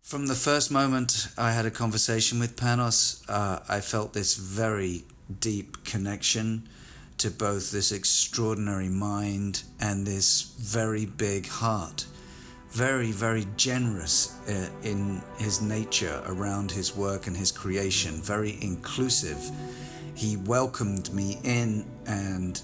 From the first moment I had a conversation with Panos, I felt this very deep connection to both this extraordinary mind and this very big heart. Very, very generous in his nature around his work and his creation, very inclusive. He welcomed me in and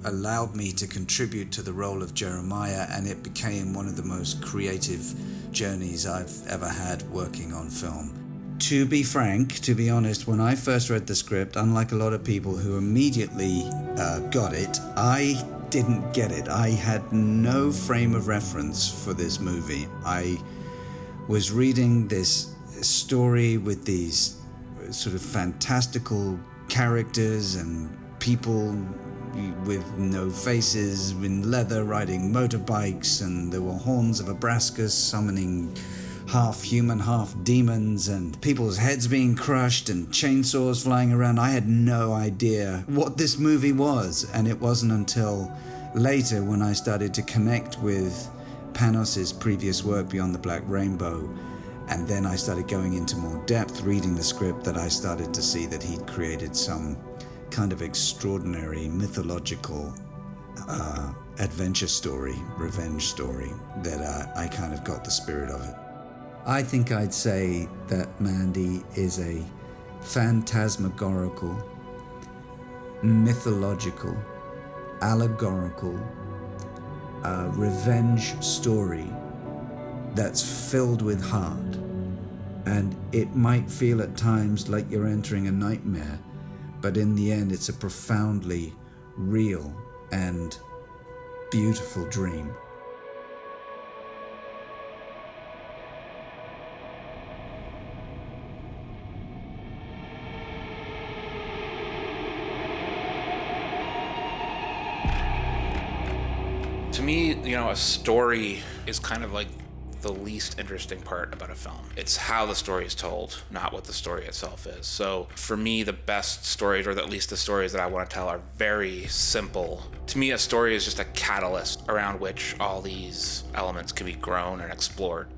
allowed me to contribute to the role of Jeremiah, and it became one of the most creative journeys I've ever had working on film. To be frank, to be honest, when I first read the script, unlike a lot of people who immediately got it, I didn't get it. I had no frame of reference for this movie. I was reading this story with these sort of fantastical characters and people with no faces, in leather, riding motorbikes, and there were horns of Abrascus summoning half human, half demons, and people's heads being crushed and chainsaws flying around. I had no idea what this movie was, and it wasn't until later when I started to connect with Panos's previous work Beyond the Black Rainbow, and then I started going into more depth reading the script, that I started to see that he'd created some kind of extraordinary mythological adventure story, revenge story, that I kind of got the spirit of it. I think I'd say that Mandy is a phantasmagorical, mythological, allegorical revenge story that's filled with heart. And it might feel at times like you're entering a nightmare, but in the end it's a profoundly real and beautiful dream. To me, a story is kind of like the least interesting part about a film. It's how the story is told, not what the story itself is. So for me, the best stories, or at least the stories that I want to tell, are very simple. To me, a story is just a catalyst around which all these elements can be grown and explored.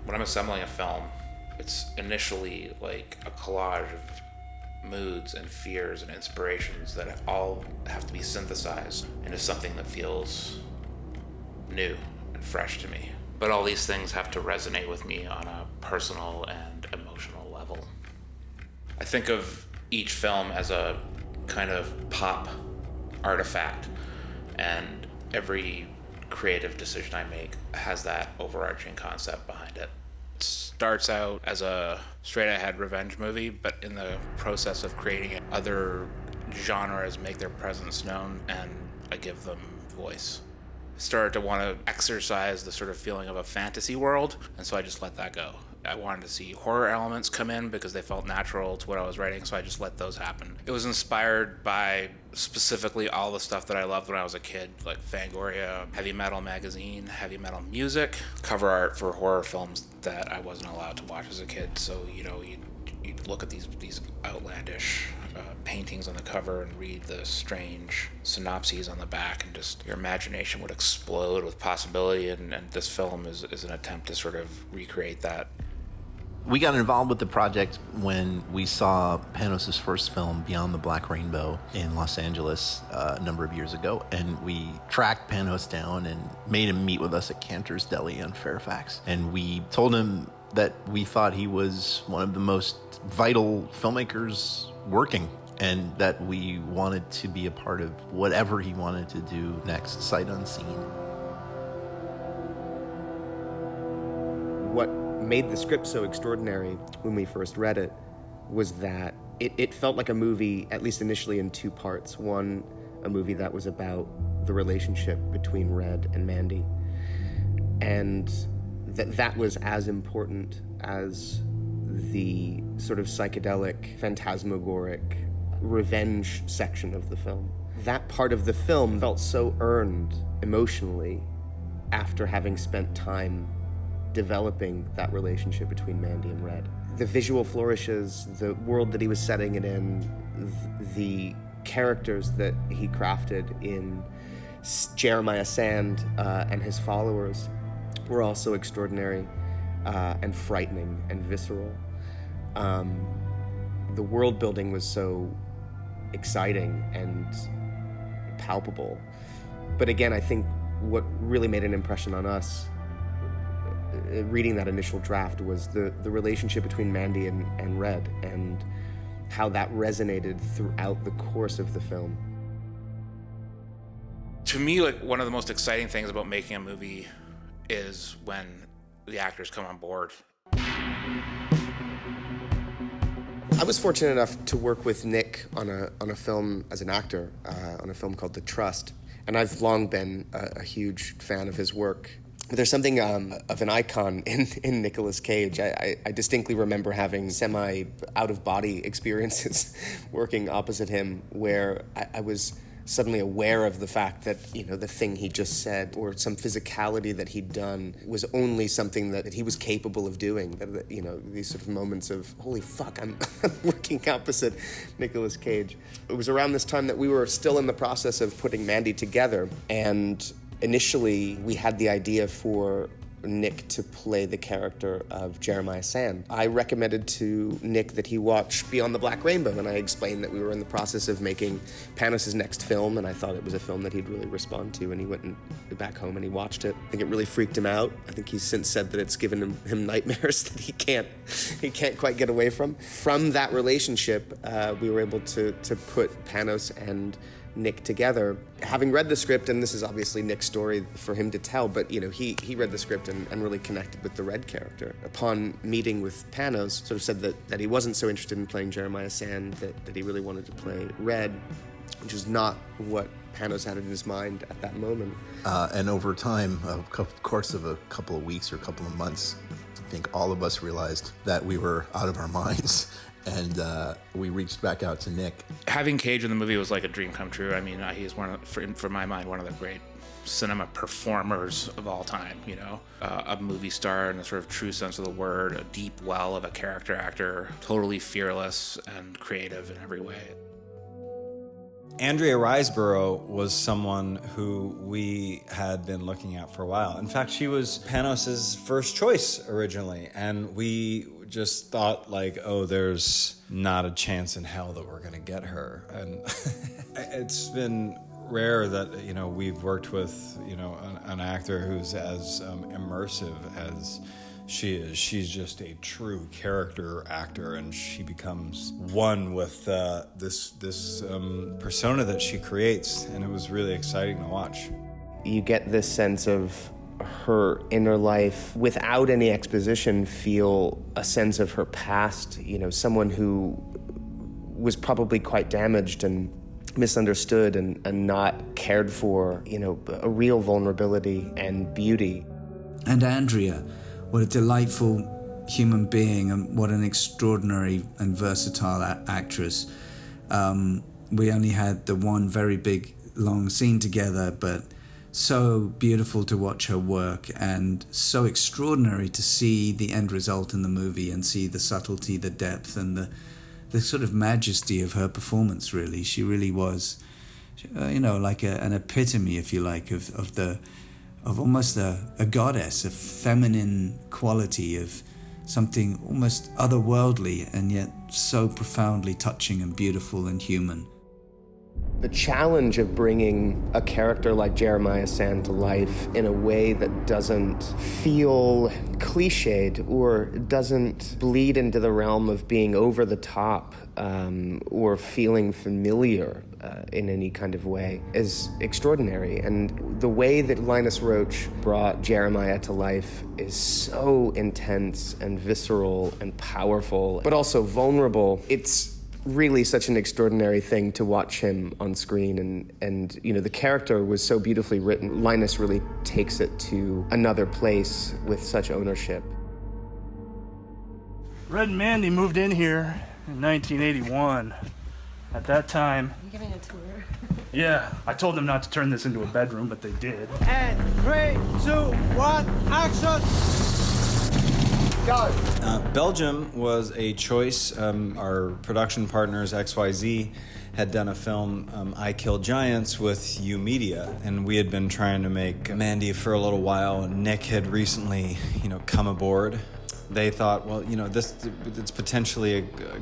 When I'm assembling a film, it's initially like a collage of moods and fears and inspirations that all have to be synthesized into something that feels new and fresh to me. But all these things have to resonate with me on a personal and emotional level. I think of each film as a kind of pop artifact, and every creative decision I make has that overarching concept behind it. It starts out as a straight-ahead revenge movie, but in the process of creating it, other genres make their presence known, and I give them voice. Started to want to exercise the sort of feeling of a fantasy world, and so I just let that go. I wanted to see horror elements come in because they felt natural to what I was writing, so I just let those happen. It was inspired by specifically all the stuff that I loved when I was a kid, like Fangoria, heavy metal magazine, heavy metal music, cover art for horror films that I wasn't allowed to watch as a kid. So, you'd look at these outlandish paintings on the cover and read the strange synopses on the back, and just your imagination would explode with possibility, and this film is an attempt to sort of recreate that. We got involved with the project when we saw Panos' first film, Beyond the Black Rainbow, in Los Angeles a number of years ago, and we tracked Panos down and made him meet with us at Cantor's Deli on Fairfax, and we told him that we thought he was one of the most vital filmmakers working, and that we wanted to be a part of whatever he wanted to do next, sight unseen. What made the script so extraordinary when we first read it was that it felt like a movie, at least initially, in two parts. One, a movie that was about the relationship between Red and Mandy, and that was as important as the sort of psychedelic, phantasmagoric revenge section of the film. That part of the film felt so earned emotionally after having spent time developing that relationship between Mandy and Red. The visual flourishes, the world that he was setting it in, the characters that he crafted in Jeremiah Sand and his followers were also extraordinary. and frightening and visceral. The world building was so exciting and palpable. But again, I think what really made an impression on us reading that initial draft was the relationship between Mandy and Red, and how that resonated throughout the course of the film. To me, like, one of the most exciting things about making a movie is when the actors come on board. I was fortunate enough to work with Nick on a film as an actor, on a film called The Trust, and I've long been a huge fan of his work. But there's something of an icon in Nicolas Cage. I distinctly remember having semi-out-of-body experiences working opposite him, where I was suddenly aware of the fact that, the thing he just said or some physicality that he'd done was only something that he was capable of doing. That, these sort of moments of, holy fuck, I'm working opposite Nicolas Cage. It was around this time that we were still in the process of putting Mandy together, and initially we had the idea for Nick to play the character of Jeremiah Sand. I recommended to Nick that he watch Beyond the Black Rainbow, and I explained that we were in the process of making Panos' next film, and I thought it was a film that he'd really respond to, and he went back home and he watched it. I think it really freaked him out. I think he's since said that it's given him nightmares that he can't quite get away from. From that relationship, we were able to put Panos and Nick together. Having read the script, and this is obviously Nick's story for him to tell, but he read the script and really connected with the Red character. Upon meeting with Panos, sort of said that he wasn't so interested in playing Jeremiah Sand, that he really wanted to play Red, which is not what Panos had in his mind at that moment. And over time, of course of a couple of weeks or a couple of months, I think all of us realized that we were out of our minds. And we reached back out to Nick. Having Cage in the movie was like a dream come true. I mean, he's for my mind, one of the great cinema performers of all time, a movie star in the sort of true sense of the word, a deep well of a character actor, totally fearless and creative in every way. Andrea Riseborough was someone who we had been looking at for a while. In fact, she was Panos' first choice originally, and we just thought there's not a chance in hell that we're gonna get her. And it's been rare that, we've worked with, an actor who's as immersive as she is. She's just a true character actor, and she becomes one with this persona that she creates, and it was really exciting to watch. You get this sense of her inner life without any exposition, feel a sense of her past, someone who was probably quite damaged and misunderstood and not cared for, a real vulnerability and beauty. And Andrea, what a delightful human being, and what an extraordinary and versatile actress. We only had the one very big, long scene together, but so beautiful to watch her work, and so extraordinary to see the end result in the movie and see the subtlety, the depth, and the sort of majesty of her performance, really. She really was, like an epitome, if you like, of almost a goddess, a feminine quality of something almost otherworldly and yet so profoundly touching and beautiful and human. The challenge of bringing a character like Jeremiah Sand to life in a way that doesn't feel cliched or doesn't bleed into the realm of being over the top or feeling familiar in any kind of way is extraordinary. And the way that Linus Roache brought Jeremiah to life is so intense and visceral and powerful, but also vulnerable. It's really such an extraordinary thing to watch him on screen, and the character was so beautifully written. Linus really takes it to another place with such ownership. Red and Mandy moved in here in 1981. At that time... Are you giving a tour? Yeah, I told them not to turn this into a bedroom, but they did. And 3, 2, 1, action! Go! Belgium was a choice. Our production partners, XYZ, had done a film, I Kill Giants, with U Media, and we had been trying to make Mandy for a little while, and Nick had recently, come aboard they thought, well, it's potentially a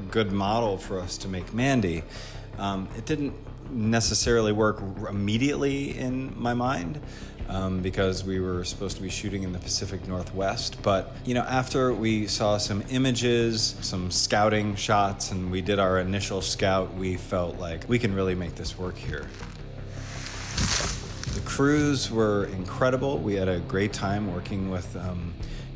good model for us to make Mandy. It didn't necessarily work immediately in my mind because we were supposed to be shooting in the Pacific Northwest. But, after we saw some images, some scouting shots, and we did our initial scout, we felt like we can really make this work here. The crews were incredible. We had a great time working with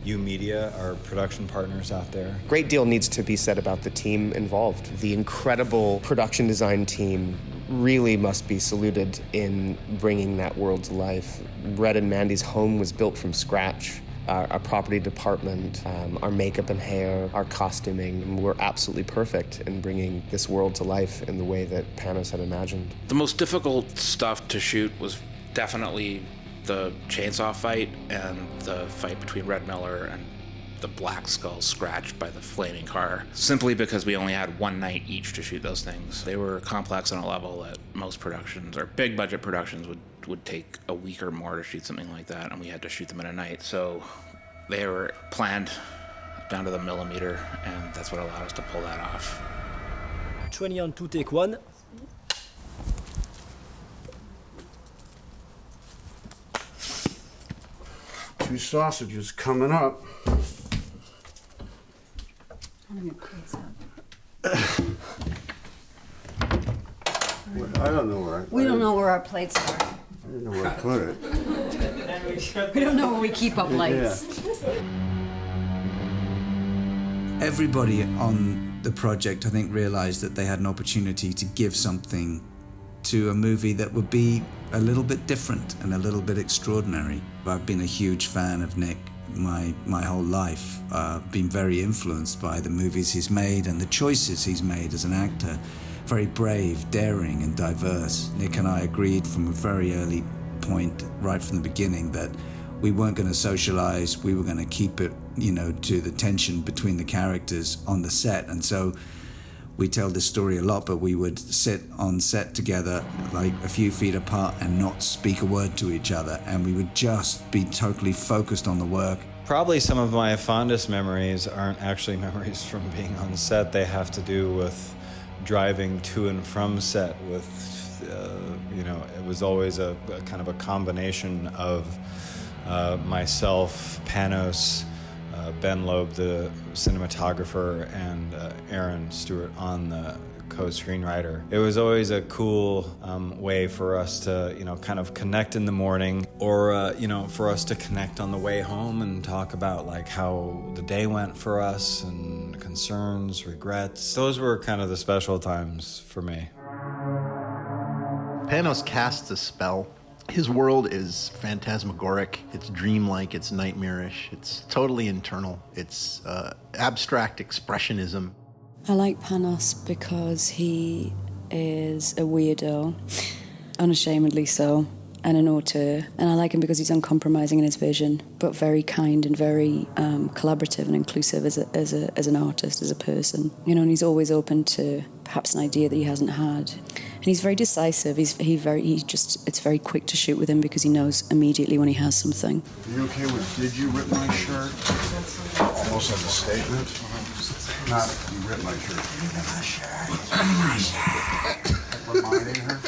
U Media, our production partners out there. Great deal needs to be said about the team involved. The incredible production design team really must be saluted in bringing that world to life. Red and Mandy's home was built from scratch. Our property department, our makeup and hair, our costuming, were absolutely perfect in bringing this world to life in the way that Panos had imagined. The most difficult stuff to shoot was definitely the chainsaw fight and the fight between Red Miller and the Black Skull scratched by the flaming car, simply because we only had one night each to shoot those things. They were complex on a level that most productions, or big budget productions, would take a week or more to shoot something like that, and we had to shoot them in a night. So they were planned down to the millimeter, and that's what allowed us to pull that off. 20 on 2, take 1. Two sausages coming up. I don't know We don't know where our plates are. I don't know where to put it. We don't know where we keep our plates. Everybody on the project, I think, realized that they had an opportunity to give something to a movie that would be a little bit different and a little bit extraordinary. I've been a huge fan of Nick my whole life, been very influenced by the movies he's made and the choices he's made as an actor. Very brave, daring, and diverse. Nick and I agreed from a very early point, right from the beginning, that we weren't going to socialize. We were going to keep it, to the tension between the characters on the set. And so we tell this story a lot, but we would sit on set together like a few feet apart and not speak a word to each other. And we would just be totally focused on the work. Probably some of my fondest memories aren't actually memories from being on set. They have to do with driving to and from set with, it was always a kind of a combination of myself, Panos, Ben Loeb, the cinematographer, and Aaron Stewart on the co-screenwriter. It was always a cool way for us to, kind of connect in the morning, or, for us to connect on the way home and talk about like how the day went for us and concerns, regrets. Those were kind of the special times for me. Panos casts a spell. His world is phantasmagoric, it's dreamlike, it's nightmarish, it's totally internal, it's abstract expressionism. I like Panos because he is a weirdo, unashamedly so, and an auteur. And I like him because he's uncompromising in his vision, but very kind and very collaborative and inclusive as an artist, as a person. And he's always open to perhaps an idea that he hasn't had. And he's very decisive. It's very quick to shoot with him because he knows immediately when he has something. Are you okay with "Did you rip my shirt"? Almost as a statement. Not "You ripped my shirt." My shirt. Reminding her.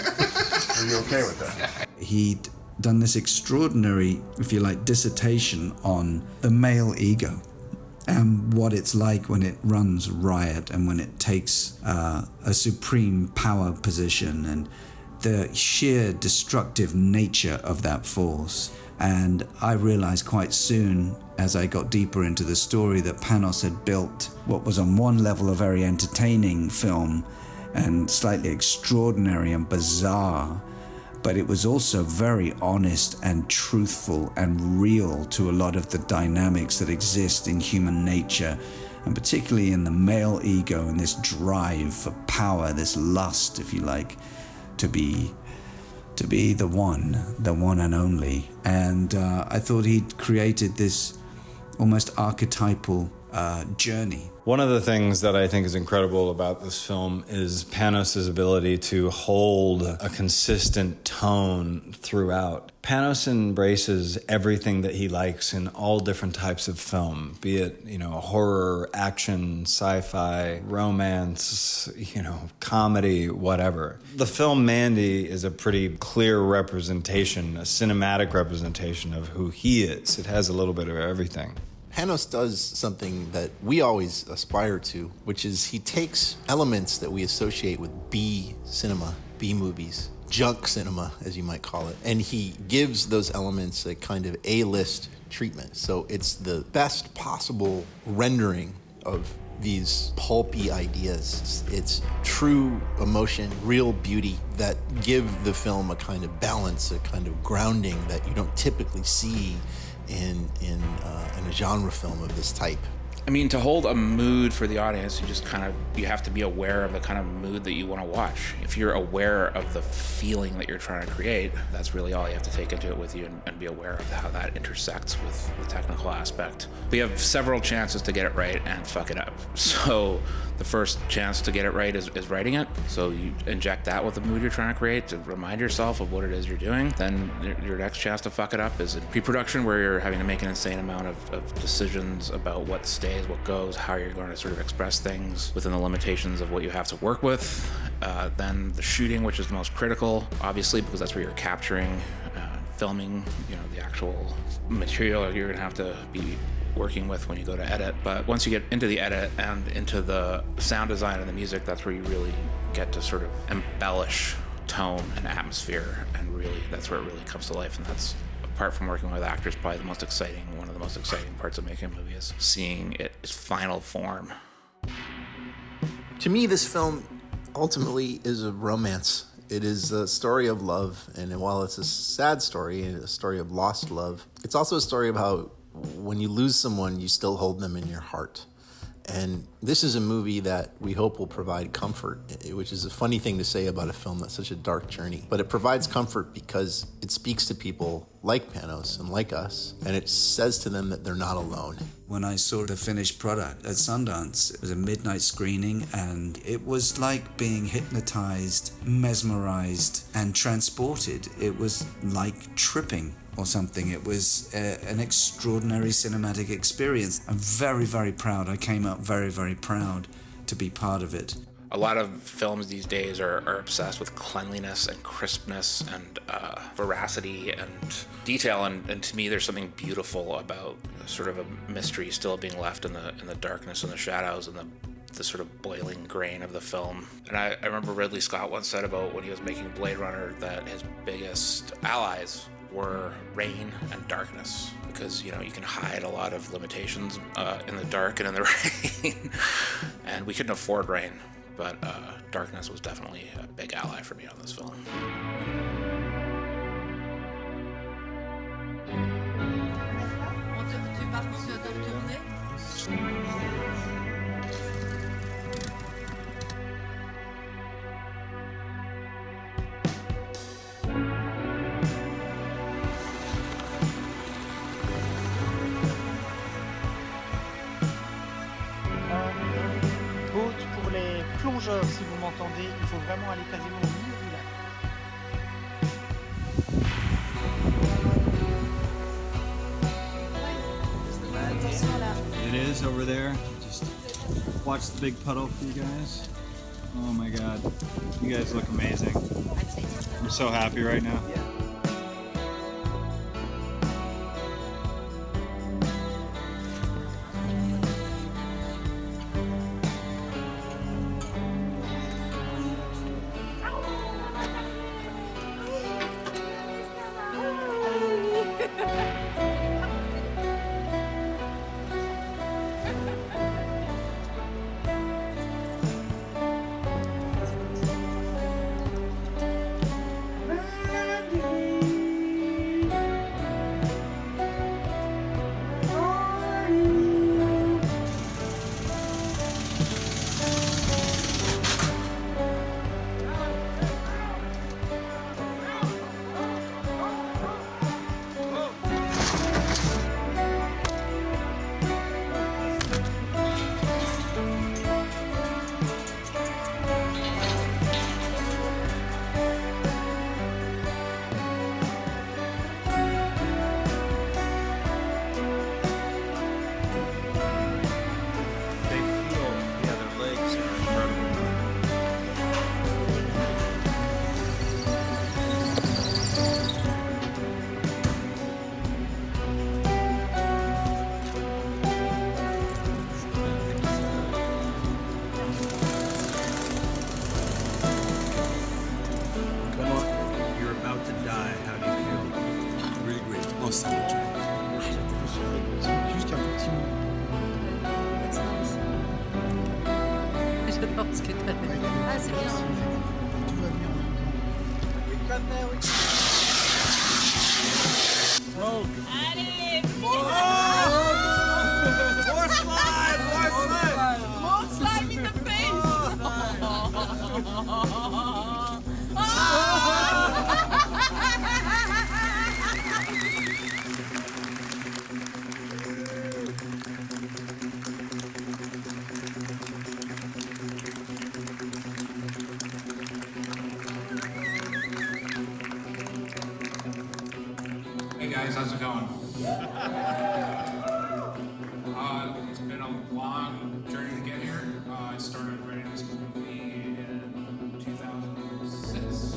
Are you okay with that? He'd done this extraordinary, if you like, dissertation on the male ego and what it's like when it runs riot and when it takes a supreme power position and the sheer destructive nature of that force. And I realized quite soon, as I got deeper into the story, that Panos had built what was on one level a very entertaining film and slightly extraordinary and bizarre, but it was also very honest and truthful and real to a lot of the dynamics that exist in human nature, and particularly in the male ego and this drive for power, this lust, if you like, to be the one and only. And I thought he'd created this almost archetypal journey. One of the things that I think is incredible about this film is Panos' ability to hold a consistent tone throughout. Panos embraces everything that he likes in all different types of film, be it, horror, action, sci-fi, romance, comedy, whatever. The film Mandy is a pretty clear representation, a cinematic representation of who he is. It has a little bit of everything. Panos does something that we always aspire to, which is he takes elements that we associate with B cinema, B movies, junk cinema, as you might call it, and he gives those elements a kind of A-list treatment. So it's the best possible rendering of these pulpy ideas. It's true emotion, real beauty that give the film a kind of balance, a kind of grounding that you don't typically see in a genre film of this type. I mean, to hold a mood for the audience, you have to be aware of the kind of mood that you want to watch. If you're aware of the feeling that you're trying to create, that's really all you have to take into it with you and be aware of how that intersects with the technical aspect. We have several chances to get it right and fuck it up. So the first chance to get it right is writing it. So you inject that with the mood you're trying to create to remind yourself of what it is you're doing. Then your next chance to fuck it up is in pre-production, where you're having to make an insane amount of decisions about what stays, what goes, how you're going to sort of express things within the limitations of what you have to work with. Then the shooting, which is the most critical, obviously, because that's where you're capturing, filming, the actual material you're going to have to be working with when you go to edit. But once you get into the edit and into the sound design and the music, that's where you really get to sort of embellish tone and atmosphere, and really that's where it really comes to life. And that's, apart from working with actors, probably one of the most exciting parts of making a movie is seeing its final form. To me, this film ultimately is a romance. It is a story of love, and while it's a sad story, a story of lost love, it's also a story of how when you lose someone, you still hold them in your heart. And this is a movie that we hope will provide comfort, which is a funny thing to say about a film that's such a dark journey. But it provides comfort because it speaks to people like Panos and like us, and it says to them that they're not alone. When I saw the finished product at Sundance, it was a midnight screening, and it was like being hypnotized, mesmerized, and transported. It was like tripping or something. It was an extraordinary cinematic experience. I'm very, very proud. I came out very, very proud to be part of it. A lot of films these days are obsessed with cleanliness and crispness and veracity and detail, and to me there's something beautiful about sort of a mystery still being left in the darkness and the shadows and the sort of boiling grain of the film. And I remember Ridley Scott once said about when he was making Blade Runner that his biggest allies were rain and darkness, because you can hide a lot of limitations in the dark and in the rain. And we couldn't afford rain, but darkness was definitely a big ally for me on this film. Pour les plongeurs, si vous m'entendez, il faut vraiment aller quasiment au milieu du lac. It is over there. Just watch the big puddle for you guys. Oh my God, you guys look amazing. I'm so happy right now. J'adore ce que t'as fait. Ah, c'est bien. Tout va venir en même temps. Allez, More slide! More slide! more slime in the face. Hey guys, how's it going? It's been a long journey to get here. I started writing this movie in 2006.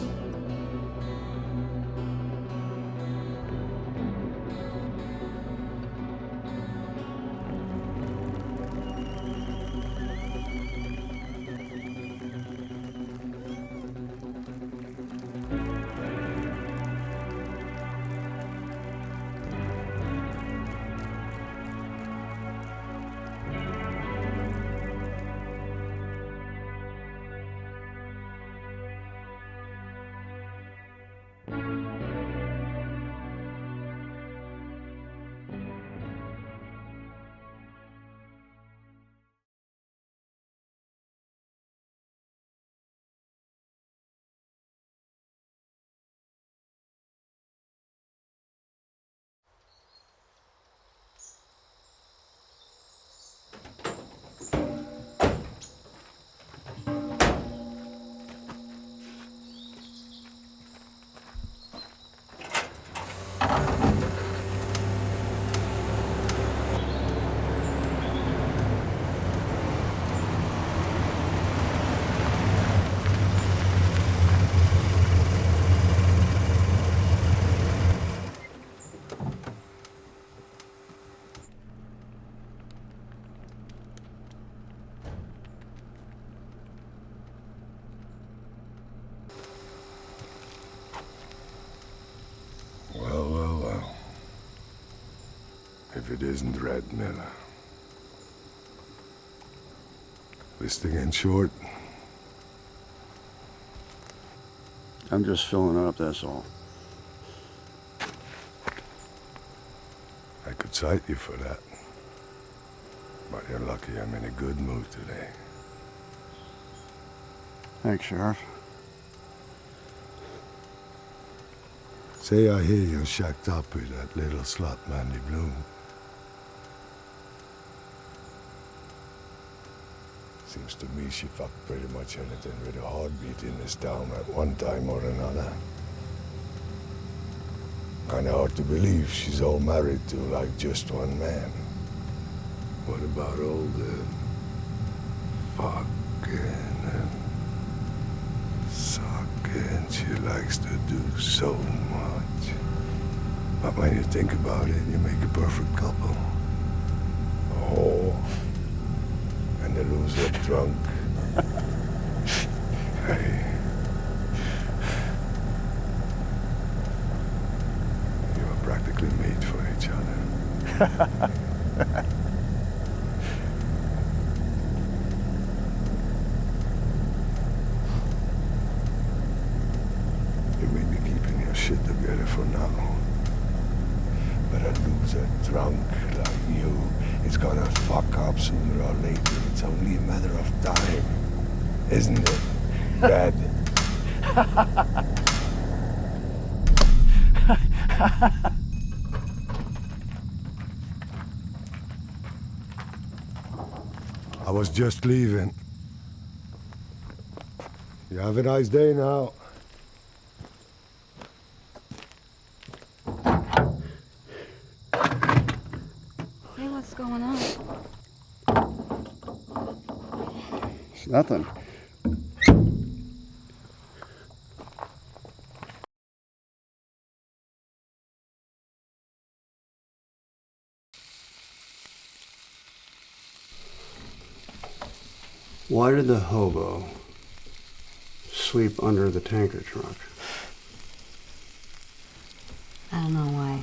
Well. If it isn't Red Miller. Listing in short. I'm just filling up, that's all. I could cite you for that. But you're lucky I'm in a good mood today. Thanks, Sheriff. Say I hear you're shacked up with that little slut, Mandy Bloom. Seems to me she fucked pretty much anything with a heartbeat in this town at one time or another. Kinda hard to believe she's all married to like just one man. What about all the fucking and sucking she likes to do so much? But when you think about it, you make a perfect couple. A whore and the loser drunk. Hey. You are practically made for each other. You may be keeping your shit together for now. But a loser drunk like you is gonna fuck up sooner or later. It's only a matter of time, isn't it, Red? I was just leaving. You have a nice day now. Hey, what's going on? It's nothing. Why did the hobo sleep under the tanker truck? I don't know why.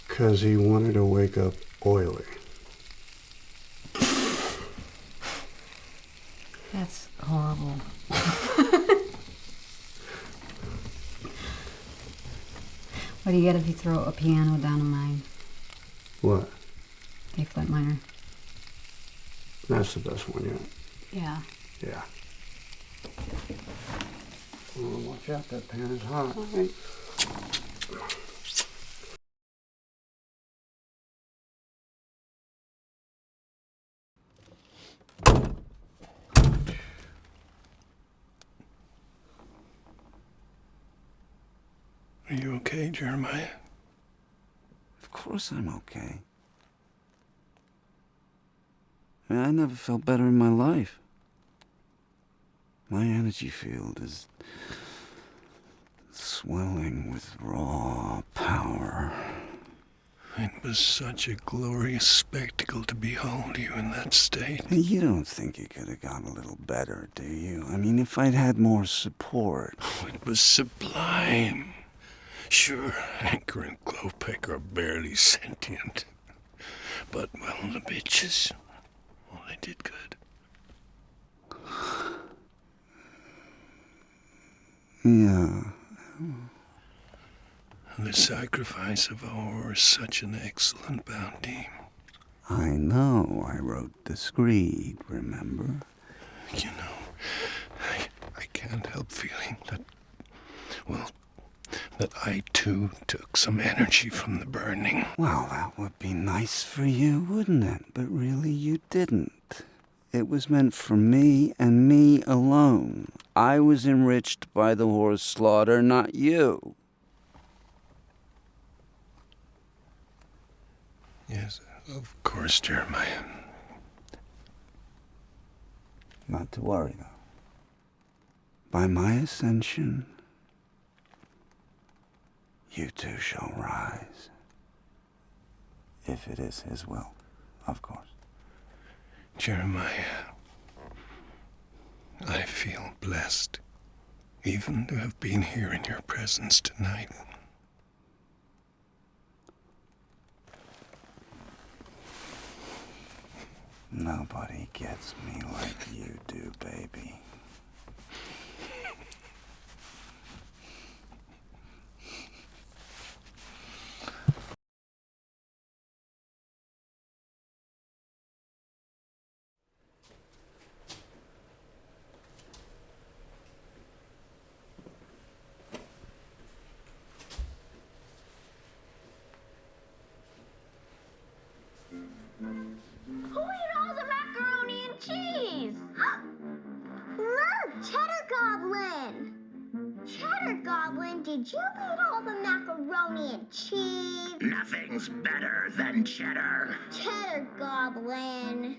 'Cause he wanted to wake up oily. That's horrible. What do you get if you throw a piano down a mine? What? A-flat minor. That's the best one yet. Yeah. Yeah. Oh, watch out, that pan is hot. Right. Are you okay, Jeremiah? Of course I'm okay. I never felt better in my life. My energy field is swelling with raw power. It was such a glorious spectacle to behold you in that state. You don't think it could have got a little better, do you? I mean, if I'd had more support. Oh, it was sublime. Sure, Anchor and Glowpeck are barely sentient. But, well, the bitches, well, they did good. Yeah. The sacrifice of our is such an excellent bounty. I know. I wrote the screed, remember? You know, I can't help feeling that, well, that I too took some energy from the burning. Well, that would be nice for you, wouldn't it? But really, you didn't. It was meant for me and me alone. I was enriched by the horse slaughter, not you. Yes, of course, Jeremiah. Not to worry, though. By my ascension, you too shall rise. If it is his will, of course. Jeremiah, I feel blessed, even to have been here in your presence tonight. Nobody gets me like you do, baby. Who ate all the macaroni and cheese? Look, Cheddar Goblin! Cheddar Goblin, did you eat all the macaroni and cheese? Nothing's better than cheddar. Cheddar Goblin.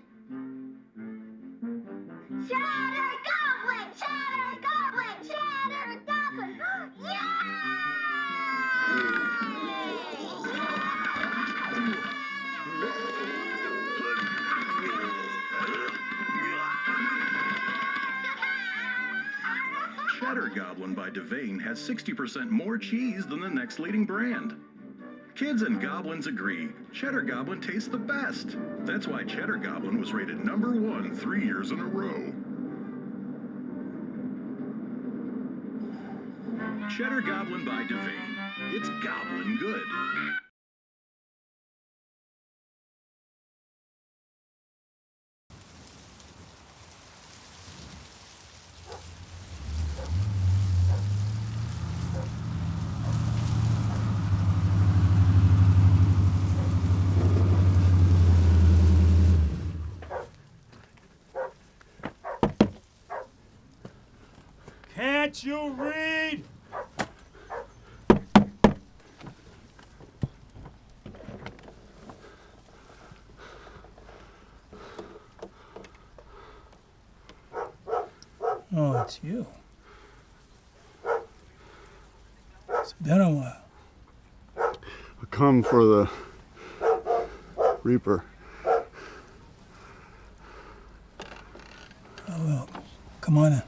Cheddar Goblin! Cheddar Goblin! Cheddar Goblin! Cheddar Goblin by Devane has 60% more cheese than the next leading brand. Kids and goblins agree, Cheddar Goblin tastes the best. That's why Cheddar Goblin was rated #1 3 years in a row. Cheddar Goblin by Devane. It's goblin good. Can't you read? Oh, it's you. It's been a while. I come for the Reaper. Oh, well, come on in.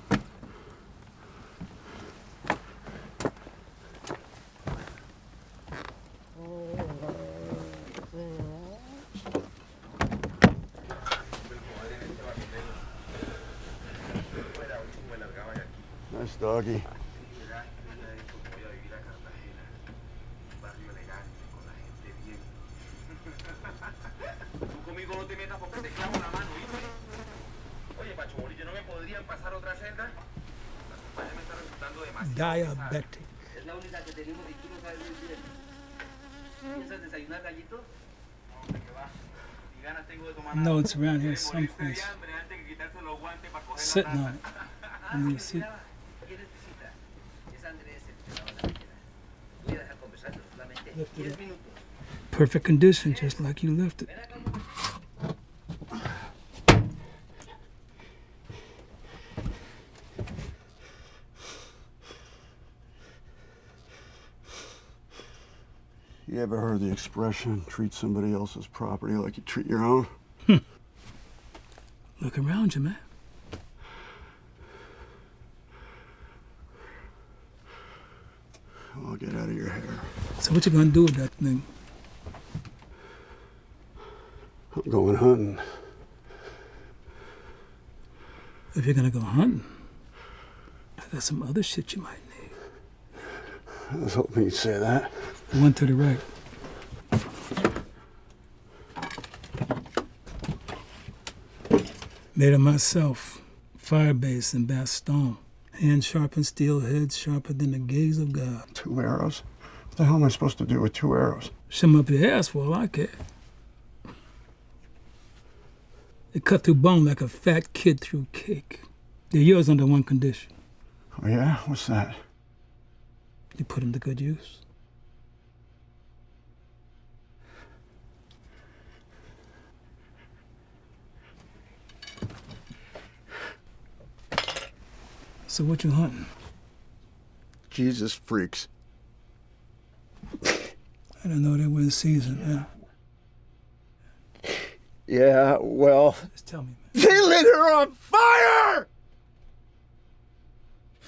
Nice doggy. Diabetic. I know it's around here someplace. Sitting on it. Under your seat. Lift it up. Perfect condition, just like you left it. You ever heard the expression, treat somebody else's property like you treat your own? Look around you, man. I'll get out of your hair. So what you gonna do with that thing? I'm going hunting. If you're gonna go hunting, I got some other shit you might need. I was hoping you'd say that. The one to the right. Made it myself. Firebase and Bastogne. Hand sharpened steel, head sharper than the gaze of God. 2 arrows? What the hell am I supposed to do with 2 arrows? Shove 'em up your ass for all I care. They cut through bone like a fat kid through cake. They're yours under one condition. Oh yeah? What's that? You put them to good use. So what you hunting? Jesus freaks. I didn't know they were in season, man. Yeah, well... Just tell me, man. They lit her on fire!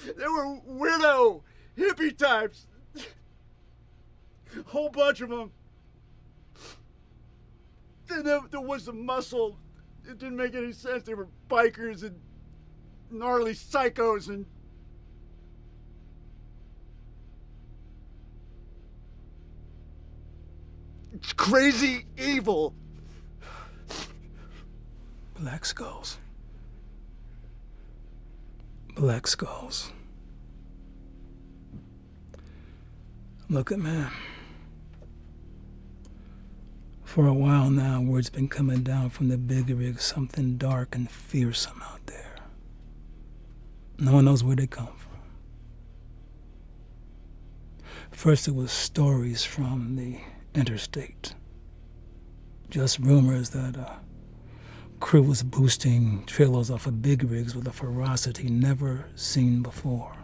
They were weirdo, hippie types. Whole bunch of them. Then there was the muscle. It didn't make any sense. They were bikers and gnarly psychos and... It's crazy evil. Black skulls. Black skulls. Look at man. For a while now, word's been coming down from the big rig, something dark and fearsome out there. No one knows where they come from. First it was stories from the interstate. Just rumors that a crew was boosting trailers off of big rigs with a ferocity never seen before.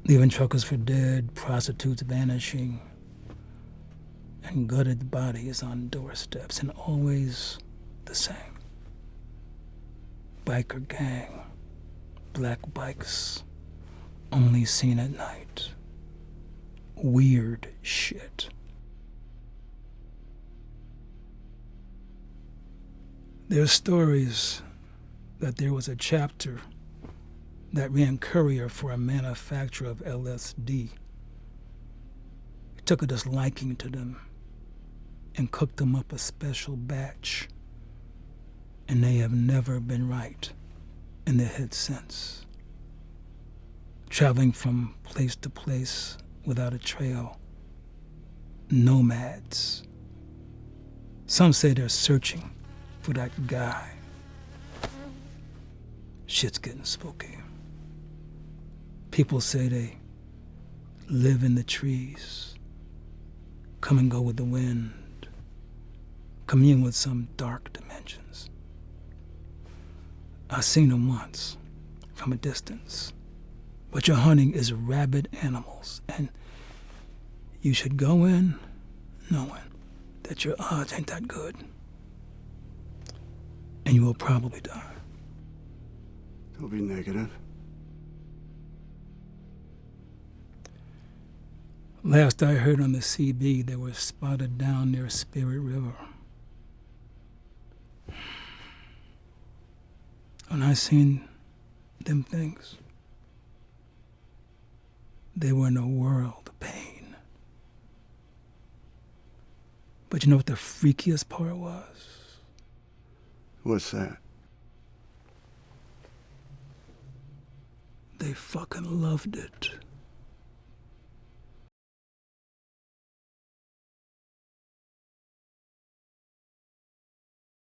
Leaving truckers for dead, prostitutes vanishing, and gutted bodies on doorsteps, and always the same. Biker gang, black bikes, only seen at night. Weird shit. There's stories that there was a chapter that ran courier for a manufacturer of LSD. He took a disliking to them and cooked them up a special batch. And they have never been right in their head since. Traveling from place to place without a trail. Nomads. Some say they're searching for that guy. Shit's getting spooky. People say they live in the trees, come and go with the wind, commune with some dark dimensions. I seen them once, from a distance. What you're hunting is rabid animals, and you should go in knowing that your odds ain't that good. And you will probably die. Don't be negative. Last I heard on the CB, they were spotted down near Spirit River. When I seen them things, They were in a world of pain. But you know what the freakiest part was? What's that? They fucking loved it.